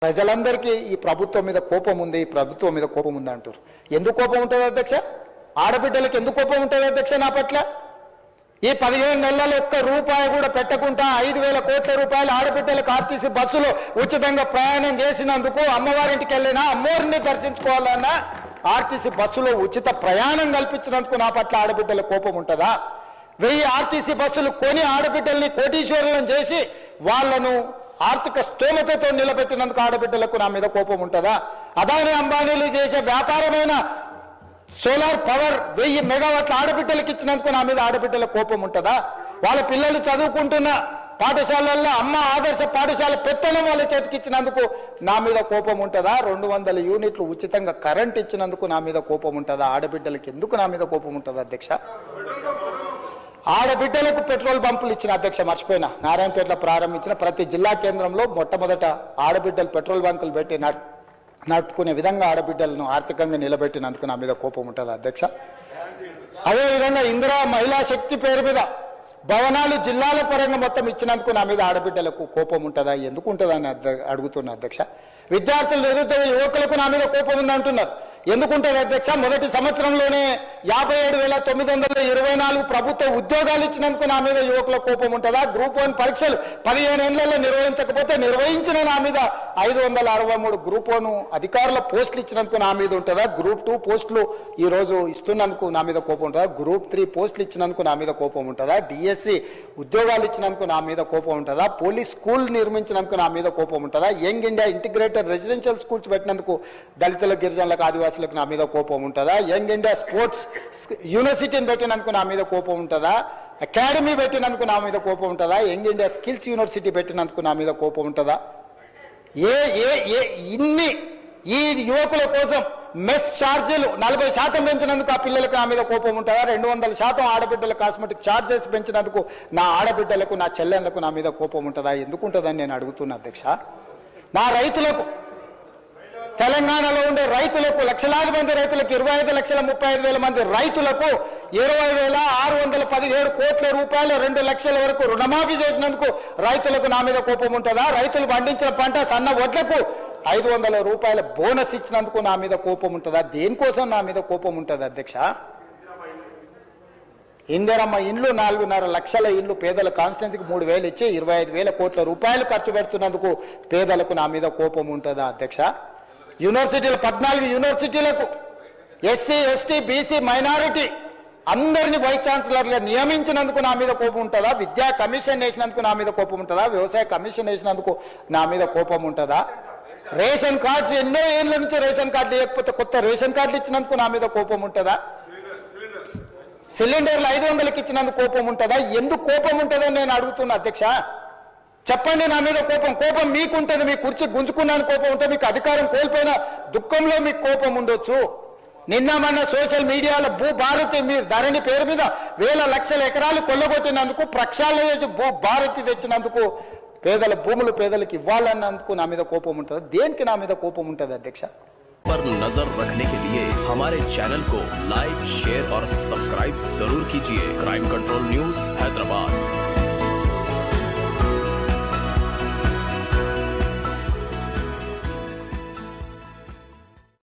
ప్రజలందరికీ ఈ ప్రభుత్వం మీద కోపం ఉంది, ఈ ప్రభుత్వం మీద కోపం ఉంది అంటారు. ఎందుకు కోపం ఉంటుంది అధ్యక్ష? ఆడబిడ్డలకు ఎందుకు కోపం ఉంటుంది అధ్యక్ష నా పట్ల? ఈ 15 నెలల్లో ఒక్క రూపాయి కూడా పెట్టకుండా 5,000 కోట్ల రూపాయలు ఆడబిడ్డలకు ఆర్టీసీ బస్సులో ఉచితంగా ప్రయాణం చేసినందుకు, అమ్మవారింటికి వెళ్ళినా అమ్మవారిని దర్శించుకోవాలన్నా ఆర్టీసీ బస్సులో ఉచిత ప్రయాణం కల్పించినందుకు నా పట్ల ఆడబిడ్డల కోపం ఉంటుందా? 1000 ఆర్టీసీ బస్సులు కొని ఆడబిడ్డల్ని కోటీశ్వరులను చేసి వాళ్లను ఆర్థిక స్తోమతతో నిలబెట్టినందుకు ఆడబిడ్డలకు నా మీద కోపం ఉంటుందా? అదాని అంబానీలు చేసే వ్యాపారమైన సోలార్ పవర్ 1000 మెగావాట్ల ఆడబిడ్డలకు ఇచ్చినందుకు నా మీద ఆడబిడ్డల కోపం ఉంటుందా? వాళ్ళ పిల్లలు చదువుకుంటున్న పాఠశాలల్లో అమ్మ ఆదర్శ పాఠశాల పెత్తనం వాళ్ళ చేతికి ఇచ్చినందుకు నా మీద కోపం ఉంటుందా? 200 యూనిట్లు ఉచితంగా కరెంట్ ఇచ్చినందుకు నా మీద కోపం ఉంటుందా? ఆడబిడ్డలకు ఎందుకు నా మీద కోపం ఉంటుంది అధ్యక్ష? ఆడబిడ్డలకు పెట్రోల్ బంపులు ఇచ్చిన అధ్యక్ష, మర్చిపోయినా, నారాయణపేటలో ప్రారంభించిన ప్రతి జిల్లా కేంద్రంలో మొట్టమొదట ఆడబిడ్డలు పెట్రోల్ బంకులు పెట్టి నడుపుకునే విధంగా ఆడబిడ్డలను ఆర్థికంగా నిలబెట్టినందుకు నా మీద కోపం ఉంటుంది అధ్యక్ష. అదేవిధంగా ఇందిరా మహిళా శక్తి పేరు మీద భవనాలు జిల్లాల పరంగా మొత్తం ఇచ్చినందుకు నా మీద ఆడబిడ్డలకు కోపం ఉంటుందా? ఎందుకు ఉంటుందని అడుగుతున్నా అధ్యక్ష. విద్యార్థులు, నిరుద్యోగ యువకులకు నా మీద కోపం ఉంది అంటున్నారు. ఎందుకుంటుంది అధ్యక్ష? మొదటి సంవత్సరంలోనే 57,924 ప్రభుత్వ ఉద్యోగాలు ఇచ్చినందుకు నా మీద యువకుల కోపం ఉంటుందా? గ్రూప్ 1 పరీక్షలు 15 ఏళ్లలో నిర్వహించకపోతే నిర్వహించిన నా మీద 563 గ్రూప్ 1 అధికారుల పోస్టులు ఇచ్చినందుకు నా మీద ఉంటుందా? గ్రూప్ 2 పోస్టులు ఈ రోజు ఇస్తున్నందుకు నా మీద కోపం ఉంటుందా? గ్రూప్ 3 పోస్టులు ఇచ్చినందుకు నా మీద కోపం ఉంటుందా? డిఎస్సి ఉద్యోగాలు ఇచ్చినందుకు నా మీద కోపం ఉంటుందా? పోలీస్ స్కూల్ నిర్మించినందుకు నా మీద కోపం ఉంటుందా? Young India integrated residential schools పెట్టినందుకు దళితుల, గిరిజనులకు, ఆదివాసులకు నా మీద కోపం ఉంటుందా? యంగ్ ఇండియా స్పోర్ట్స్ యూనివర్సిటీని పెట్టినందుకు నా మీద కోపం ఉంటుందా? అకాడమీ పెట్టినందుకు నా మీద కోపం ఉంటుందా? యంగ్ ఇండియా స్కిల్స్ యూనివర్సిటీ పెట్టినందుకు నా మీద కోపం ఉంటుందా? ఇన్ని ఈ యువకుల కోసం మెస్ ఛార్జీలు 40% పెంచినందుకు ఆ పిల్లలకు నా మీద కోపం ఉంటుందా? 200% ఆడబిడ్డల కాస్మెటిక్ ఛార్జెస్ పెంచినందుకు నా ఆడబిడ్డలకు, నా చెల్లెళ్లకు నా మీద కోపం ఉంటుందా? ఎందుకు ఉంటుందని నేను అడుగుతున్నా అధ్యక్ష. నా రైతులకు, తెలంగాణలో ఉండే రైతులకు, లక్షలాది మంది రైతులకు, 25,35,000 మంది రైతులకు 20,617 కోట్ల రూపాయలు 2 లక్షల వరకు రుణమాఫీ చేసినందుకు రైతులకు నా మీద కోపం ఉంటుందా? రైతులు పండించిన పంట సన్న వడ్లకు 500 రూపాయల బోనస్ ఇచ్చినందుకు నా మీద కోపం ఉంటుందా? దేనికోసం నా మీద కోపం ఉంటుంది అధ్యక్ష? ఇందిరమ్మ ఇండ్లు 4.5 లక్షల ఇండ్లు పేదల కాన్స్టిట్యున్సీకి 3,000 ఇచ్చి 25,000 కోట్ల రూపాయలు ఖర్చు పెడుతున్నందుకు పేదలకు నా మీద కోపం ఉంటుందా అధ్యక్ష? యూనివర్సిటీలు 14 యూనివర్సిటీలకు ఎస్సీ, ఎస్టీ, బీసీ, మైనారిటీ అందరినీ వైస్ ఛాన్సలర్గా నియమించినందుకు నా మీద కోపం ఉంటుందా? విద్యా కమిషన్ వేసినందుకు నా మీద కోపం ఉంటుందా? వ్యవసాయ కమిషన్ వేసినందుకు నా మీద కోపం ఉంటుందా? రేషన్ కార్డ్స్ ఎన్నో ఏళ్ళ నుంచి రేషన్ కార్డు లేకపోతే కొత్త రేషన్ కార్డులు ఇచ్చినందుకు నా మీద కోపం ఉంటుందా? సిలిండర్లు 500కి ఇచ్చినందుకు కోపం ఉంటుందా? ఎందుకు కోపం ఉంటుందని నేను అడుగుతున్నా అధ్యక్ష. చెప్పండి. నా మీద కోపం మీకుంటుంది. మీ కుర్చీ గుంజుకున్నాను కోపం ఉంటే, మీకు అధికారం కోల్పోయిన దుఃఖంలో మీకు కోపం ఉండొచ్చు. నిన్న మొన్న సోషల్ మీడియాలో భూభారతి, మీరు ధరణి పేరు మీద వేల లక్షల ఎకరాలు కొల్లగొట్టినందుకు, ప్రక్షాళన చేసి భూభారతి తెచ్చినందుకు, పేదల భూములు పేదలకు ఇవ్వాలన్నందుకు నా మీద కోపం ఉంటుంది. దేనికి నా మీద కోపం ఉంటుంది అధ్యక్ష? पर नजर रखने के लिए हमारे चैनल को लाइक, शेयर और सब्सक्राइब जरूर कीजिए। Crime control news Hyderabad.